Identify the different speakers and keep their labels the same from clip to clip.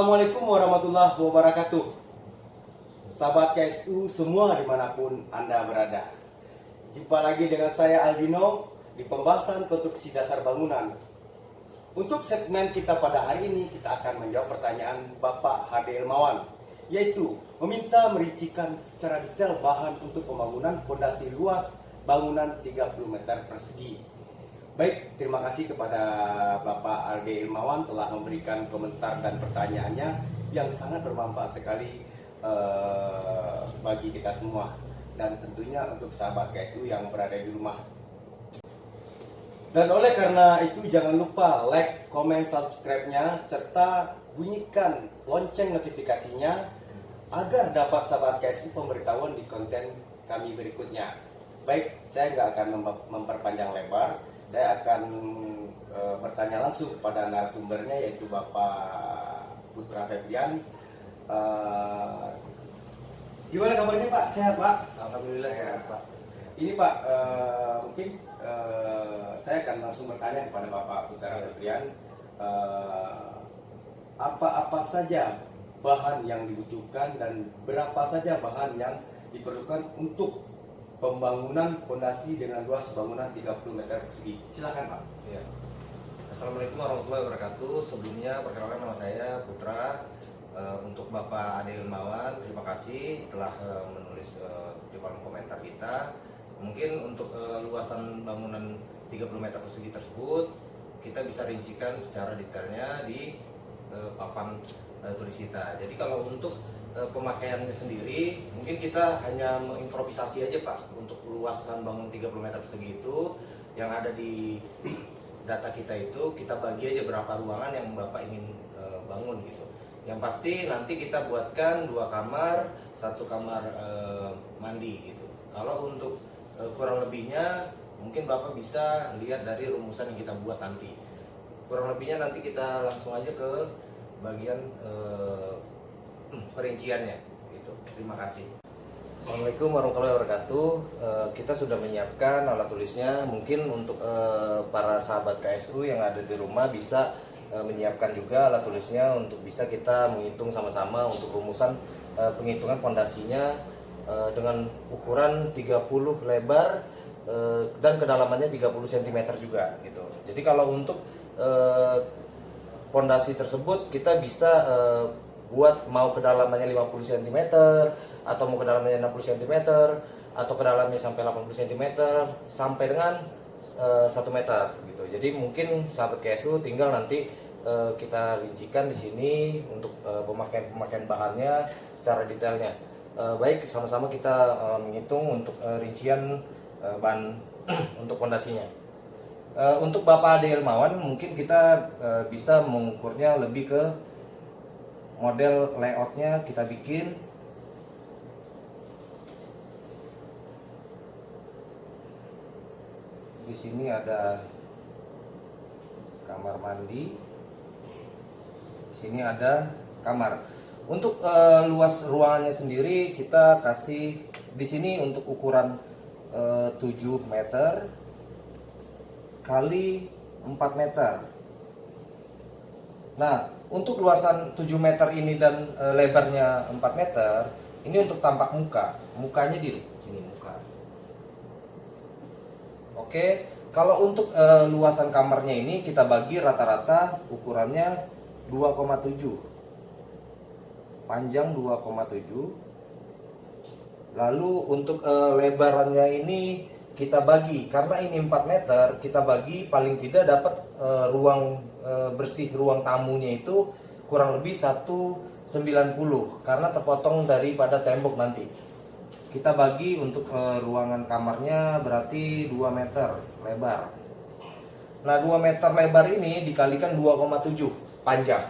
Speaker 1: Assalamualaikum warahmatullahi wabarakatuh. Sahabat KSU semua dimanapun Anda berada. Jumpa lagi dengan saya Aldino di pembahasan konstruksi dasar bangunan. Untuk segmen kita pada hari ini kita akan menjawab pertanyaan Bapak Hadi Ilmawan, yaitu meminta merincikan secara detail bahan untuk pembangunan fondasi luas bangunan 30 meter persegi. Baik, terima kasih kepada Bapak Hadi Ilmawan telah memberikan komentar dan pertanyaannya yang sangat bermanfaat sekali bagi kita semua dan tentunya untuk sahabat KSU yang berada di rumah. Dan oleh karena itu jangan lupa like, komen, subscribe-nya serta bunyikan lonceng notifikasinya agar dapat sahabat KSU pemberitahuan di konten kami berikutnya. Baik, saya nggak akan memperpanjang lebar. Saya akan bertanya langsung kepada narasumbernya yaitu Bapak Putra Febrian. Gimana kabarnya Pak? Sehat Pak?
Speaker 2: Alhamdulillah sehat Pak.
Speaker 1: Ini Pak, mungkin saya akan langsung bertanya kepada Bapak Putra Febrian. Apa-apa saja bahan yang dibutuhkan dan berapa saja bahan yang diperlukan untuk pembangunan fondasi dengan luas bangunan 30 meter persegi. Silakan Pak.
Speaker 2: Ya. Assalamualaikum warahmatullahi wabarakatuh. Sebelumnya perkenalkan nama saya Putra. Untuk Bapak Hadi Ilmawan, terima kasih telah menulis di kolom komentar kita. Mungkin untuk luasan bangunan 30 meter persegi tersebut kita bisa rincikan secara detailnya di papan tulis kita. Jadi kalau untuk pemakaiannya sendiri mungkin kita hanya mengimprovisasi aja Pak. Untuk luasan bangun 30 meter persegi itu yang ada di data kita itu kita bagi aja berapa ruangan yang Bapak ingin bangun gitu. Yang pasti nanti kita buatkan 2 kamar, 1 kamar mandi gitu. Kalau untuk kurang lebihnya mungkin Bapak bisa lihat dari rumusan yang kita buat nanti. Kurang lebihnya nanti kita langsung aja ke bagian perinciannya gitu. Terima kasih. Assalamualaikum warahmatullahi wabarakatuh. Kita sudah menyiapkan alat tulisnya. Mungkin untuk para sahabat KSU yang ada di rumah bisa menyiapkan juga alat tulisnya untuk bisa kita menghitung sama-sama untuk rumusan penghitungan fondasinya dengan ukuran 30 lebar dan kedalamannya 30 cm juga gitu. Jadi kalau untuk fondasi tersebut kita bisa buat mau kedalamannya 50 cm atau mau kedalamannya 60 cm atau kedalamannya sampai 80 cm sampai dengan 1 meter gitu. Jadi mungkin sahabat KSU tinggal nanti kita rincikan di sini untuk pemakaian bahannya secara detailnya. Baik, sama-sama kita menghitung untuk rincian bahan untuk fondasinya. Untuk Bapak Hadi Ilmawan mungkin kita bisa mengukurnya lebih ke model layoutnya kita bikin. Di sini ada kamar mandi, di sini ada kamar. Untuk luas ruangannya sendiri kita kasih di sini untuk ukuran 7 meter kali 4 meter. Nah, untuk luasan 7 meter ini dan lebarnya 4 meter, ini untuk tampak muka. Mukanya di sini muka. Oke, kalau untuk luasan kamarnya ini kita bagi rata-rata ukurannya 2,7. Panjang 2,7. Lalu untuk lebarannya ini kita bagi, karena ini 4 meter, kita bagi paling tidak dapat ruang bersih ruang tamunya itu kurang lebih 190 karena terpotong daripada tembok nanti. Kita bagi untuk ruangan kamarnya berarti 2 meter lebar. Nah, 2 meter lebar ini dikalikan 2,7 panjang.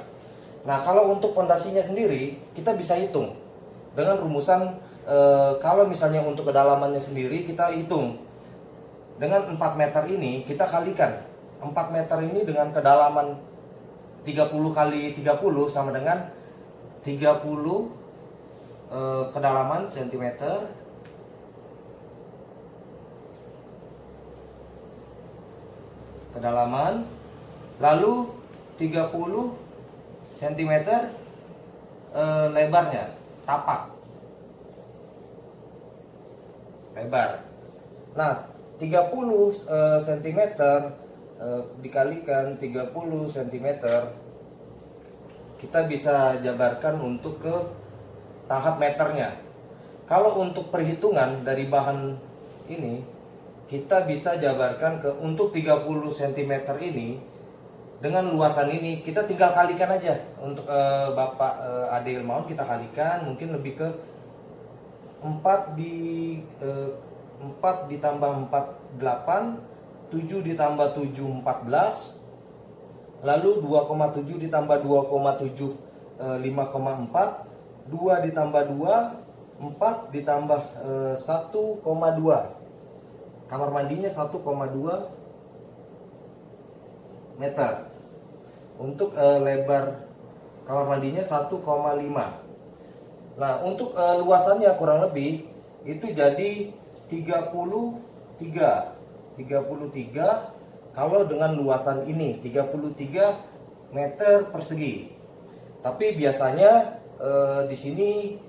Speaker 2: Nah, kalau untuk pondasinya sendiri kita bisa hitung dengan rumusan kalau misalnya untuk kedalamannya sendiri kita hitung dengan 4 meter ini kita kalikan 4 meter ini dengan kedalaman 30 kali 30 sama dengan 30 kedalaman cm kedalaman, lalu 30 cm lebarnya, tapak lebar. Nah, 30 cm dikalikan 30 cm, kita bisa jabarkan untuk ke tahap meternya. Kalau untuk perhitungan dari bahan ini, kita bisa jabarkan ke untuk 30 cm ini dengan luasan ini, kita tinggal kalikan aja. Untuk Bapak Ade Ilmawan kita kalikan, mungkin lebih ke 4 ditambah 4 8, 7 ditambah 7 14, lalu 2,7 ditambah 2,7 5,4, 2 ditambah 2 4 ditambah 1,2. Kamar mandinya 1,2 meter. Untuk lebar kamar mandinya 1,5. Nah, untuk luasannya kurang lebih itu jadi 33 kalau dengan luasan ini 33 meter persegi. Tapi biasanya di sini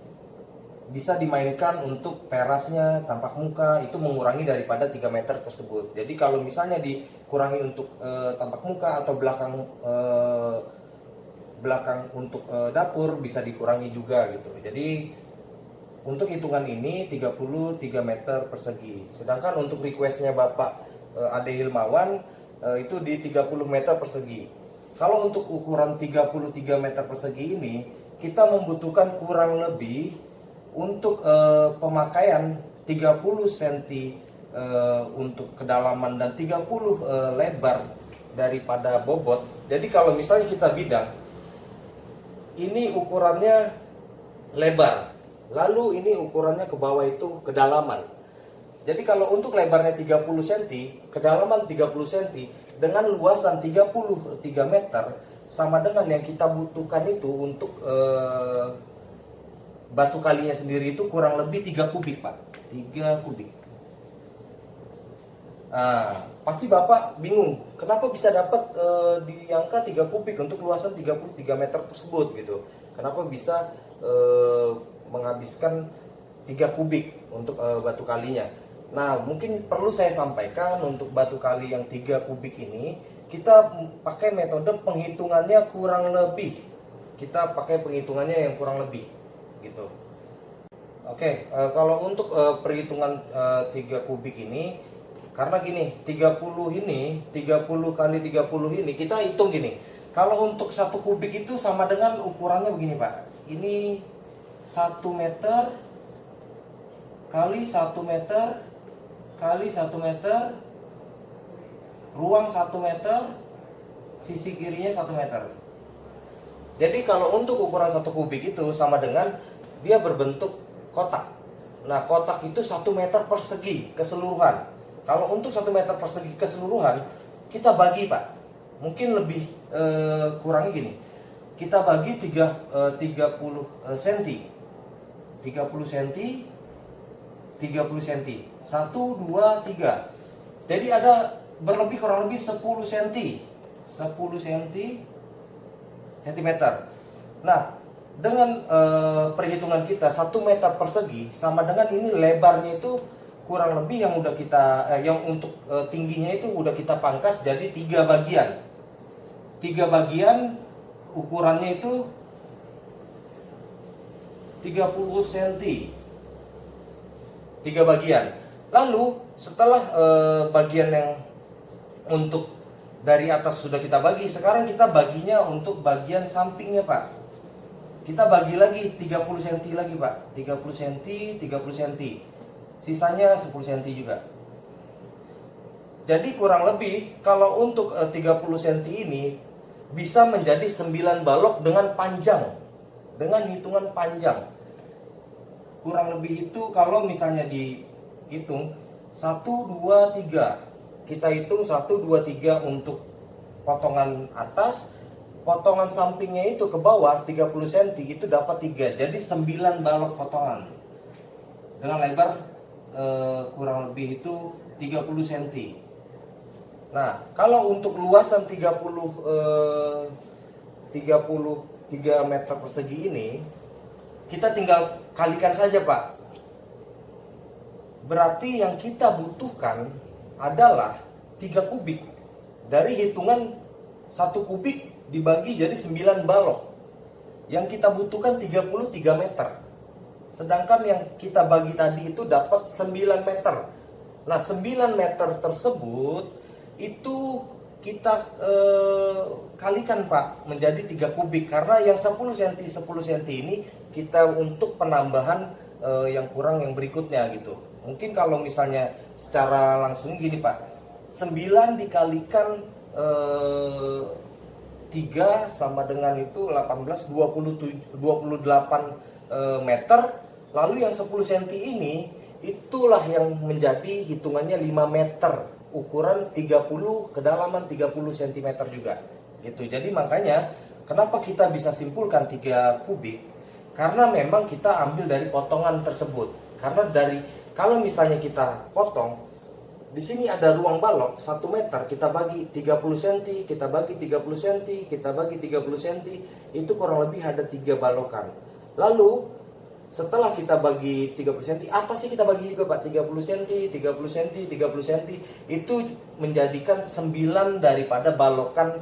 Speaker 2: bisa dimainkan untuk terasnya, tampak muka, itu mengurangi daripada 3 meter tersebut. Jadi kalau misalnya dikurangi untuk tampak muka atau belakang untuk dapur, bisa dikurangi juga gitu. Jadi untuk hitungan ini 33 meter persegi. Sedangkan untuk requestnya Bapak Ade Ilmawan itu di 30 meter persegi. Kalau untuk ukuran 33 meter persegi ini, kita membutuhkan kurang lebih untuk pemakaian 30 cm untuk kedalaman dan 30 lebar daripada bobot. Jadi kalau misalnya kita bidang, ini ukurannya lebar, lalu ini ukurannya ke bawah itu kedalaman. Jadi kalau untuk lebarnya 30 cm, kedalaman 30 cm dengan luasan 33 meter, sama dengan yang kita butuhkan itu untuk batu kalinya sendiri itu kurang lebih 3 kubik, Pak. 3 kubik. Nah, pasti Bapak bingung, kenapa bisa dapat di angka 3 kubik untuk luasan 33 meter tersebut gitu. Kenapa bisa menghabiskan 3 kubik untuk batu kalinya. Nah, mungkin perlu saya sampaikan untuk batu kali yang 3 kubik ini, kita pakai metode penghitungannya kurang lebih. Kita pakai penghitungannya yang kurang lebih gitu. Oke, kalau untuk perhitungan 3 kubik ini, karena gini, 30 kali 30 ini kita hitung gini. Kalau untuk 1 kubik itu sama dengan ukurannya begini, Pak. Ini 1 meter kali 1 meter kali 1 meter, ruang 1 meter, sisi kirinya 1 meter. Jadi kalau untuk ukuran 1 kubik itu sama dengan dia berbentuk kotak. Nah, kotak itu 1 meter persegi keseluruhan. Kalau untuk 1 meter persegi keseluruhan, kita bagi, Pak. Mungkin lebih kurangnya gini. Kita bagi 30 cm. 30 cm, 30 cm. 1, 2, 3. Jadi ada berlebih kurang lebih 10 cm. 10 cm. Nah, dengan perhitungan kita 1 meter persegi sama dengan ini lebarnya itu kurang lebih yang udah kita yang untuk tingginya itu udah kita pangkas jadi 3 bagian. 3 bagian ukurannya itu 30 cm. 3 bagian. Lalu setelah bagian yang untuk dari atas sudah kita bagi, sekarang kita baginya untuk bagian sampingnya, Pak. Kita bagi lagi 30 cm lagi, Pak. 30 cm, 30 cm. Sisanya 10 cm juga. Jadi kurang lebih kalau untuk 30 cm ini bisa menjadi 9 balok dengan panjang. Dengan hitungan panjang. Kurang lebih itu kalau misalnya dihitung 1, 2, 3. Kita hitung 1, 2, 3 untuk potongan atas. Potongan sampingnya itu ke bawah 30 cm itu dapat 3. Jadi 9 balok potongan. Dengan lebar kurang lebih itu 30 cm. Nah, kalau untuk luasan 30
Speaker 3: 3 meter persegi ini, kita tinggal kalikan saja Pak. Berarti yang kita butuhkan adalah 3 kubik. Dari hitungan 1 kubik dibagi jadi 9 balok. Yang kita butuhkan 33 meter. Sedangkan yang kita bagi tadi itu dapat 9 meter. Nah 9 meter tersebut itu kita kalikan Pak menjadi 3 kubik. Karena yang 10 cm 10 cm ini kita untuk penambahan yang kurang yang berikutnya gitu. Mungkin kalau misalnya secara langsung gini Pak, 9 dikalikan 3 sama dengan itu 18, 28 meter. Lalu yang 10 cm ini itulah yang menjadi hitungannya 5 meter, ukuran 30, kedalaman 30 cm juga gitu. Jadi makanya kenapa kita bisa simpulkan 3 kubik, karena memang kita ambil dari potongan tersebut. Karena kalau misalnya kita potong, di sini ada ruang balok 1 meter, kita bagi 30 cm, kita bagi 30 cm, kita bagi 30 cm, itu kurang lebih ada 3 balokan. Lalu setelah kita bagi 30 cm, atasnya kita bagi juga Pak, 30 cm, 30 cm, 30 cm, itu menjadikan 9 daripada balokan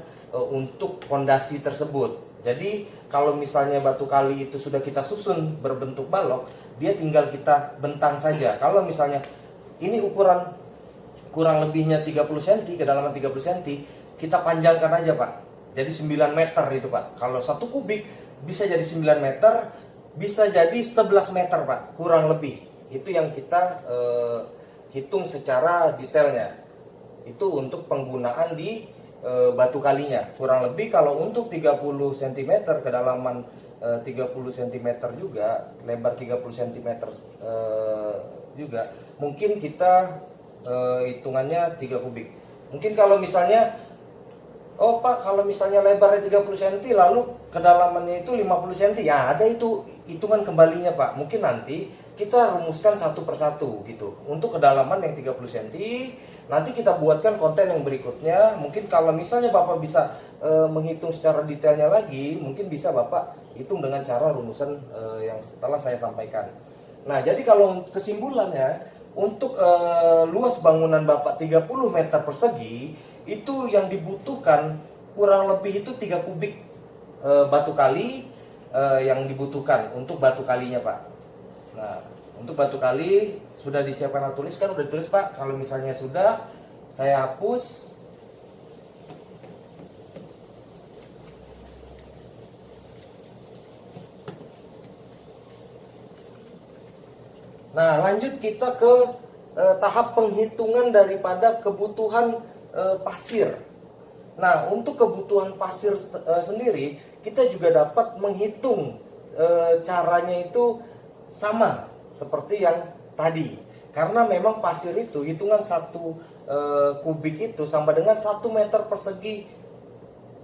Speaker 3: untuk fondasi tersebut. Jadi kalau misalnya batu kali itu sudah kita susun berbentuk balok, dia tinggal kita bentang saja. Kalau misalnya ini ukuran kurang lebihnya 30 cm, kedalaman 30 cm, kita panjangkan aja Pak. Jadi 9 meter itu Pak. Kalau 1 kubik bisa jadi 9 meter, bisa jadi 11 meter Pak, kurang lebih. Itu yang kita hitung secara detailnya. Itu untuk penggunaan di batu kalinya. Kurang lebih kalau untuk 30 cm, kedalaman 30 cm juga, lebar 30 cm juga, mungkin kita hitungannya 3 kubik. Mungkin kalau misalnya, oh Pak, kalau misalnya lebarnya 30 cm lalu kedalamannya itu 50 cm, ya ada itu hitungan kembalinya Pak. Mungkin nanti kita rumuskan satu persatu gitu. Untuk kedalaman yang 30 cm, nanti kita buatkan konten yang berikutnya. Mungkin kalau misalnya Bapak bisa menghitung secara detailnya lagi, mungkin bisa Bapak hitung dengan cara rumusan yang setelah saya sampaikan. Nah, jadi kalau kesimpulannya, untuk luas bangunan Bapak 30 meter persegi, itu yang dibutuhkan kurang lebih itu 3 kubik batu kali yang dibutuhkan untuk batu kalinya Pak. Nah, untuk batu kali sudah disiapkan alat tulis kan, udah ditulis Pak. Kalau misalnya sudah, saya hapus. Nah, lanjut kita ke tahap penghitungan daripada kebutuhan pasir. Nah, untuk kebutuhan pasir sendiri, kita juga dapat menghitung caranya itu sama seperti yang tadi. Karena memang pasir itu hitungan 1 kubik itu sama dengan 1 meter persegi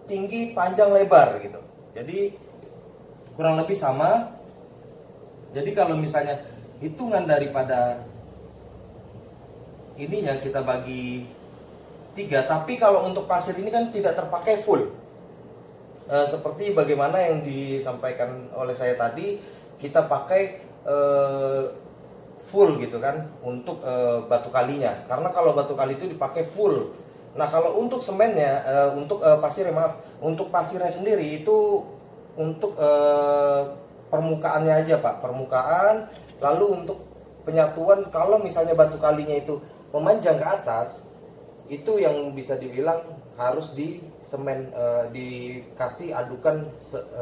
Speaker 3: tinggi, panjang, lebar gitu. Jadi kurang lebih sama. Jadi kalau misalnya hitungan daripada ininya kita bagi 3, tapi kalau untuk pasir ini kan tidak terpakai full. Seperti bagaimana yang disampaikan oleh saya tadi, kita pakai full gitu kan untuk batu kalinya. Karena kalau batu kali itu dipakai full. Nah, kalau untuk semennya, untuk pasirnya maaf, untuk pasirnya sendiri itu untuk permukaannya aja Pak, permukaan. Lalu untuk penyatuan, kalau misalnya batu kalinya itu memanjang ke atas, itu yang bisa dibilang harus di semen, dikasih adukan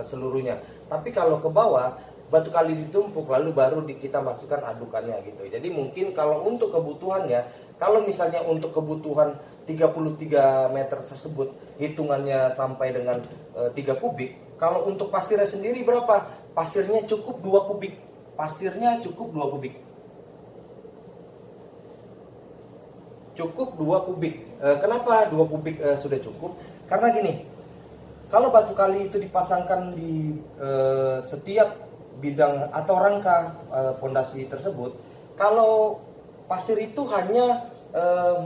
Speaker 3: seluruhnya. Tapi kalau ke bawah, batu kali ditumpuk lalu baru kita masukkan adukannya gitu. Jadi mungkin kalau untuk kebutuhannya, kalau misalnya untuk kebutuhan 33 meter tersebut hitungannya sampai dengan 3 kubik, kalau untuk pasirnya sendiri berapa? Pasirnya cukup 2 kubik. Pasirnya cukup 2 kubik. Cukup 2 kubik. Kenapa 2 kubik sudah cukup? Karena gini, kalau batu kali itu dipasangkan di setiap bidang atau rangka pondasi tersebut, kalau pasir itu hanya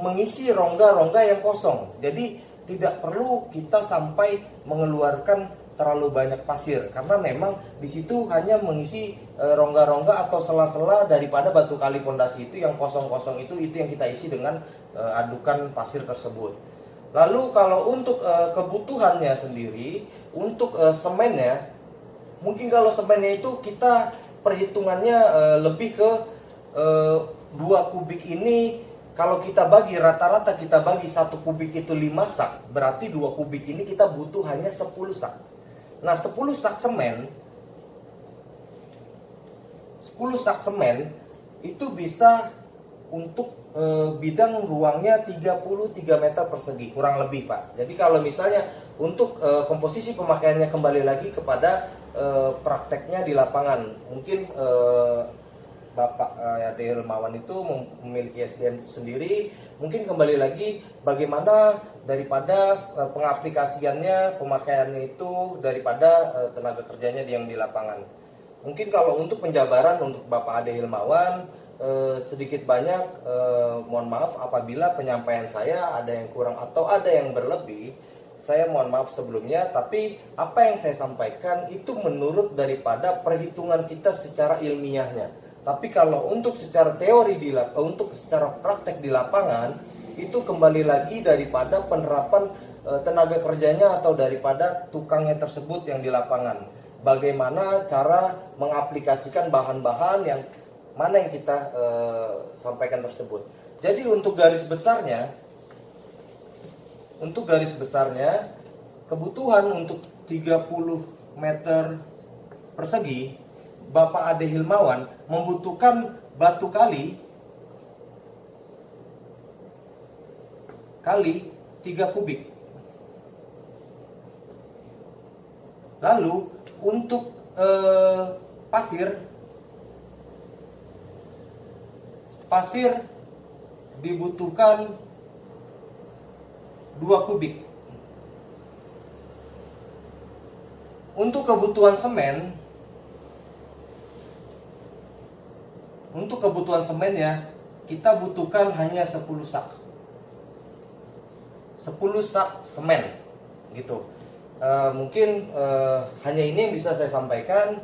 Speaker 3: mengisi rongga-rongga yang kosong. Jadi tidak perlu kita sampai mengeluarkan terlalu banyak pasir, karena memang di situ hanya mengisi rongga-rongga atau sela-sela daripada batu kali pondasi itu yang kosong-kosong itu yang kita isi dengan adukan pasir tersebut. Lalu kalau untuk kebutuhannya sendiri, untuk semennya, mungkin kalau semennya itu kita perhitungannya lebih ke 2 kubik ini, kalau kita bagi rata-rata kita bagi 1 kubik itu 5 sak, berarti 2 kubik ini kita butuh hanya 10 sak. Nah 10 sak semen itu bisa untuk bidang ruangnya 33 meter persegi kurang lebih, Pak. Jadi kalau misalnya untuk komposisi pemakaiannya kembali lagi kepada prakteknya di lapangan, mungkin Bapak Ade Hilmawan itu memiliki SDM sendiri, mungkin kembali lagi bagaimana daripada pengaplikasiannya, pemakaiannya itu daripada tenaga kerjanya yang di lapangan. Mungkin kalau untuk penjabaran untuk Bapak Ade Hilmawan, sedikit banyak mohon maaf apabila penyampaian saya ada yang kurang atau ada yang berlebih. Saya mohon maaf sebelumnya, tapi apa yang saya sampaikan itu menurut daripada perhitungan kita secara ilmiahnya. Tapi kalau untuk secara teori untuk secara praktek di lapangan itu kembali lagi daripada penerapan tenaga kerjanya atau daripada tukangnya tersebut yang di lapangan. Bagaimana cara mengaplikasikan bahan-bahan yang mana yang kita sampaikan tersebut. Jadi untuk garis besarnya kebutuhan untuk 30 meter persegi Bapak Ade Hilmawan membutuhkan batu kali 3 kubik. Lalu untuk pasir dibutuhkan 2 kubik. Untuk kebutuhan semen ya, kita butuhkan hanya 10 sak. 10 sak semen gitu. Mungkin hanya ini yang bisa saya sampaikan.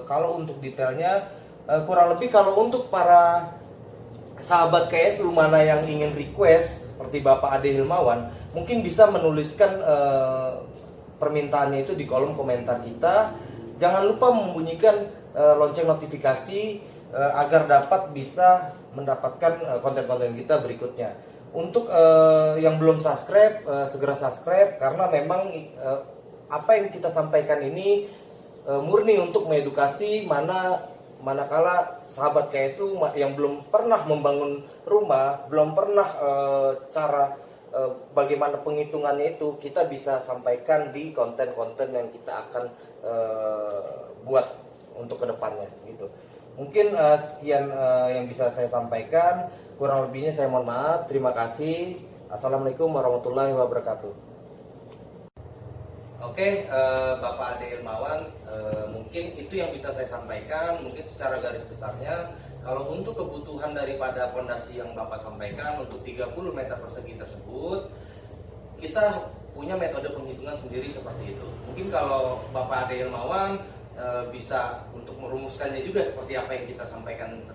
Speaker 3: Kalau untuk detailnya kurang lebih, kalau untuk para sahabat KS Lumana yang ingin request seperti Bapak Ade Hilmawan, mungkin bisa menuliskan permintaannya itu di kolom komentar kita. Jangan lupa membunyikan lonceng notifikasi agar dapat bisa mendapatkan konten-konten kita berikutnya. Untuk yang belum subscribe, segera subscribe, karena memang apa yang kita sampaikan ini murni untuk mengedukasi manakala sahabat KSU yang belum pernah membangun rumah, belum pernah cara bagaimana penghitungannya itu, kita bisa sampaikan di konten-konten yang kita akan buat untuk kedepannya gitu. Mungkin sekian yang bisa saya sampaikan, kurang lebihnya saya mohon maaf. Terima kasih. Assalamualaikum warahmatullahi wabarakatuh. Oke, Bapak Ade Hilmawan, mungkin itu yang bisa saya sampaikan. Mungkin secara garis besarnya, kalau untuk kebutuhan daripada pondasi yang Bapak sampaikan untuk 30 meter persegi tersebut, kita punya metode penghitungan sendiri seperti itu. Mungkin kalau Bapak Ade Hilmawan bisa untuk merumuskannya juga seperti apa yang kita sampaikan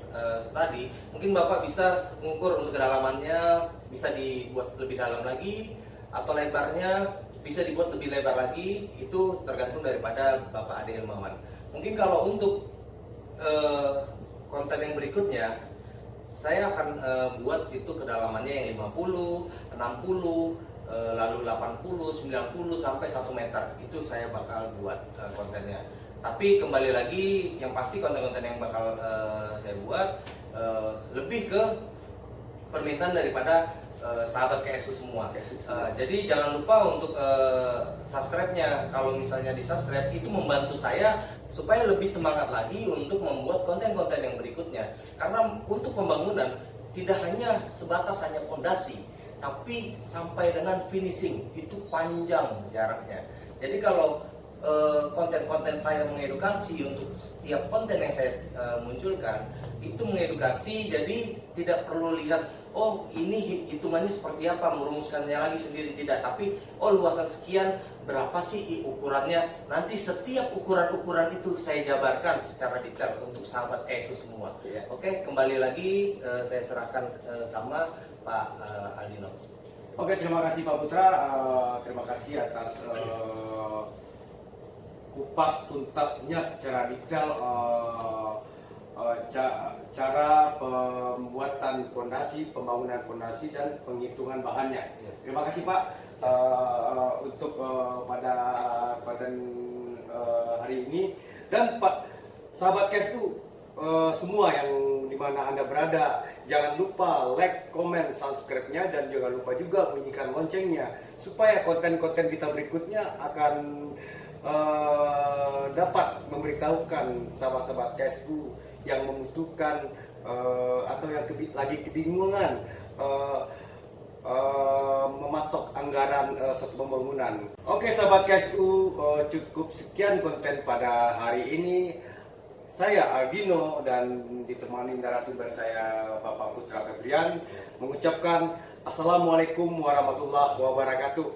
Speaker 3: tadi, mungkin Bapak bisa mengukur untuk kedalamannya, bisa dibuat lebih dalam lagi, atau lebarnya bisa dibuat lebih lebar lagi. Itu tergantung daripada Bapak Ade Hilmawan. Mungkin kalau untuk konten yang berikutnya, saya akan buat itu kedalamannya yang 50, 60, lalu 80, 90 sampai 1 meter. Itu saya bakal buat kontennya. Tapi kembali lagi, yang pasti konten-konten yang bakal saya buat lebih ke permintaan daripada sahabat KSU semua. Jadi jangan lupa untuk subscribe-nya. Kalau misalnya di subscribe, itu membantu saya supaya lebih semangat lagi untuk membuat konten-konten yang berikutnya. Karena untuk pembangunan tidak hanya sebatas hanya fondasi, tapi sampai dengan finishing itu panjang jaraknya. Jadi kalau konten-konten saya mengedukasi, untuk setiap konten yang saya munculkan itu mengedukasi, jadi tidak perlu lihat oh ini hitungannya seperti apa, merumuskannya lagi sendiri, tidak, tapi oh luasan sekian berapa sih ukurannya, nanti setiap ukuran-ukuran itu saya jabarkan secara detail untuk sahabat KSU semua.
Speaker 1: Iya.
Speaker 3: Oke, kembali lagi saya serahkan sama Pak Aldino.
Speaker 1: Oke, terima kasih Pak Putra. Terima kasih atas kupas tuntasnya secara detail cara pembuatan fondasi, pembangunan fondasi dan penghitungan bahannya. Terima kasih Pak untuk pada hari ini, dan Pak sahabat KSU semua yang dimana Anda berada, jangan lupa like, comment, subscribe-nya, dan jangan lupa juga bunyikan loncengnya supaya konten-konten kita berikutnya akan dapat memberitahukan sahabat-sahabat KSU yang membutuhkan atau yang lagi kebingungan mematok anggaran suatu pembangunan. Oke sahabat KSU, cukup sekian konten pada hari ini. Saya Aldino dan ditemani narasumber saya Bapak Putra Febrian mengucapkan Assalamualaikum warahmatullahi wabarakatuh.